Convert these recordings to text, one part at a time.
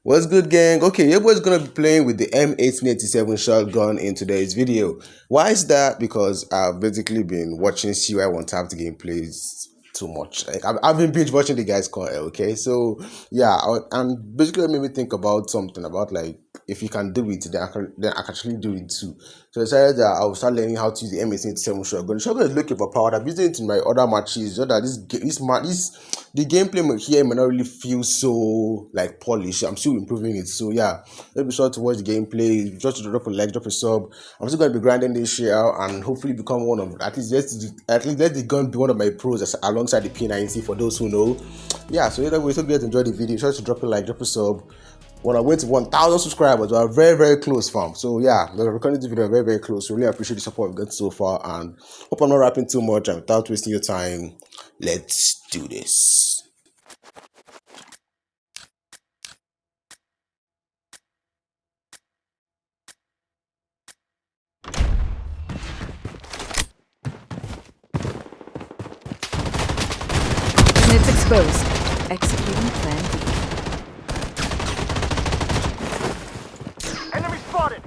What's good, gang? Okay, your boy's gonna be playing with the M1887 shotgun in today's video. Why is that? Because I've basically been watching CY ONETAPPED gameplays too much. I've been binge watching the guy's call. Okay, so yeah, and basically it made me think about something about like if you can do it, then I can actually do it too. So I decided that I will start learning how to use the M1887 shotgun. The shotgun is looking for power. I've used it in my other matches. So that the gameplay here may not really feel so like polished. I'm still improving it. So yeah, let be sure to watch the gameplay. Just to drop a like, drop a sub. I'm still gonna be grinding this shit out and hopefully become one of let the gun be one of my pros alongside the P90 for those who know. Yeah, so either way, so glad to enjoy the video. Sure to drop a like, drop a sub. When I went to 1,000 subscribers, we are very, very close, fam. So yeah, we're recording this video very, very close. So really appreciate the support we've got so far, and hope I'm not rapping too much. And without wasting your time, let's do this. Units exposed. Executing plan B. Enemy spotted!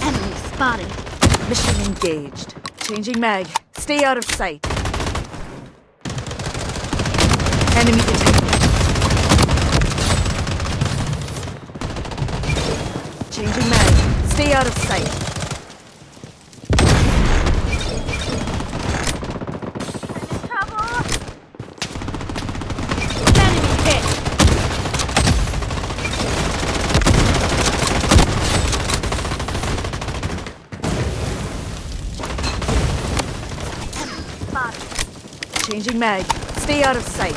Enemy spotted. Mission engaged. Changing mag. Stay out of sight. Enemy detected. Changing mag. Stay out of sight. Changing mag. Stay out of sight.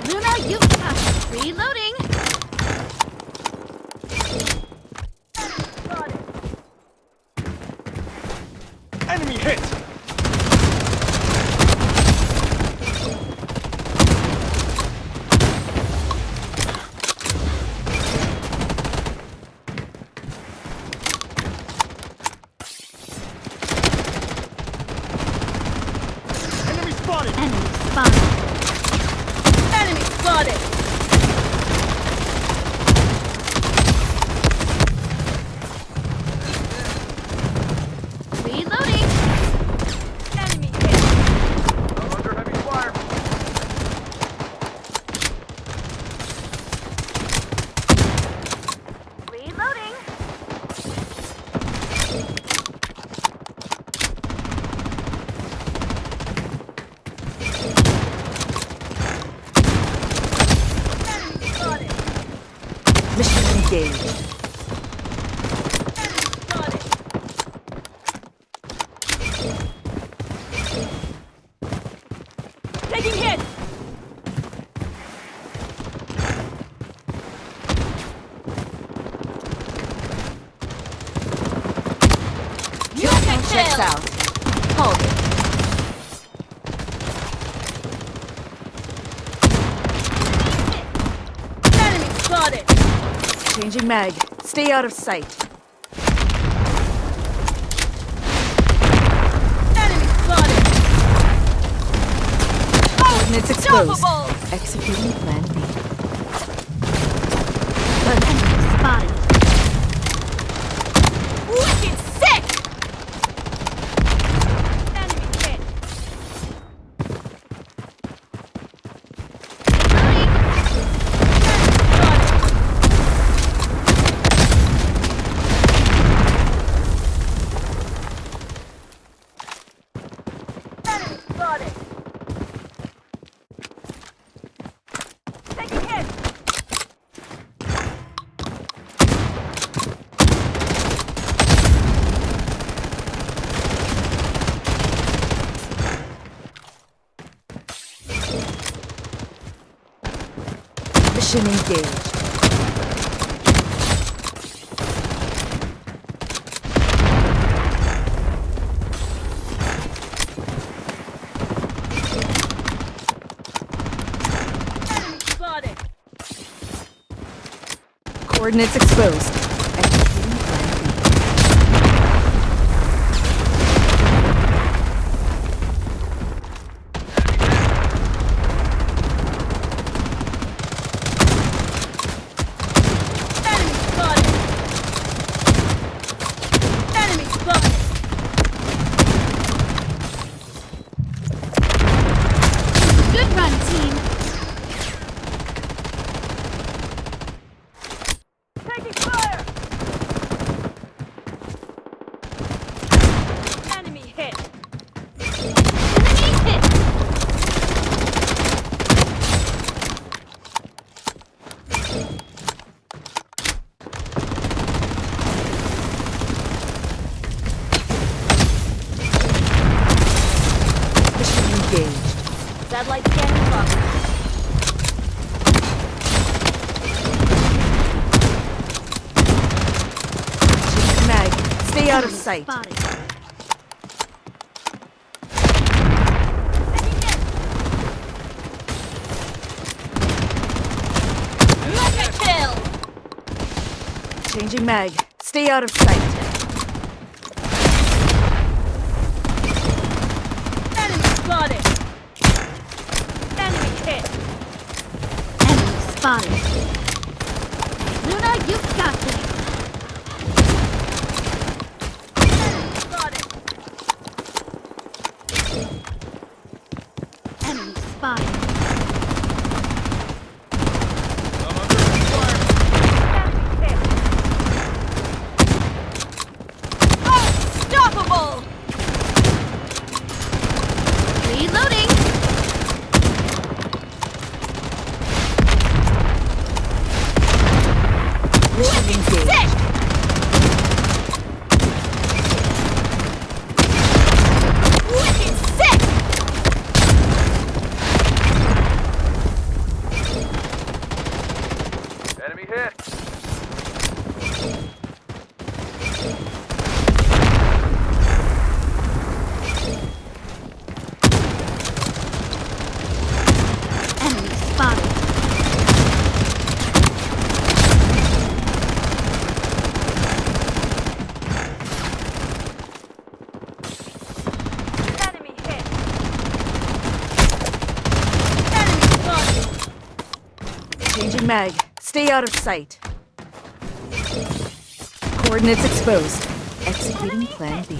Luna, you reloading. Enemy hit! Enemy spotted! Enemy spotted. Enemy spotted. Reloading. Enemy hit. I'm under heavy fire. Reloading. Mission engaged. Taking hit. Checks out. Hold it. Enemy spotted. Changing mag. Stay out of sight. Enemy spotted. Coordinates exposed. Executing plan B. Enemy spotted. Wicked sick! Enemy hit. Enemy spotted. Taking hit. Mission engaged. Coordinates exposed. Executing plan B. Enemy spotted! Enemy spotted! Good run, team! Taking fire! Enemy hit! Enemy hit! Mission engaged. Satellite scanning progress. Changing mag. Stay out of sight. Spotted. Mega kill! Changing mag. Stay out of sight. Enemy spotted! Enemy hit! Enemy spotted! Luna, you've got this! Enemy spotted! Enemy spotted! I'm under heavy fire. Enemy hit! Unstoppable! Reloading! Mission engaged. Sick! Wicked sick! Enemy hit. Enemy spotted! Enemy hit! Enemy spotted! Changing mag. Stay out of sight. Coordinates exposed. Executing plan B.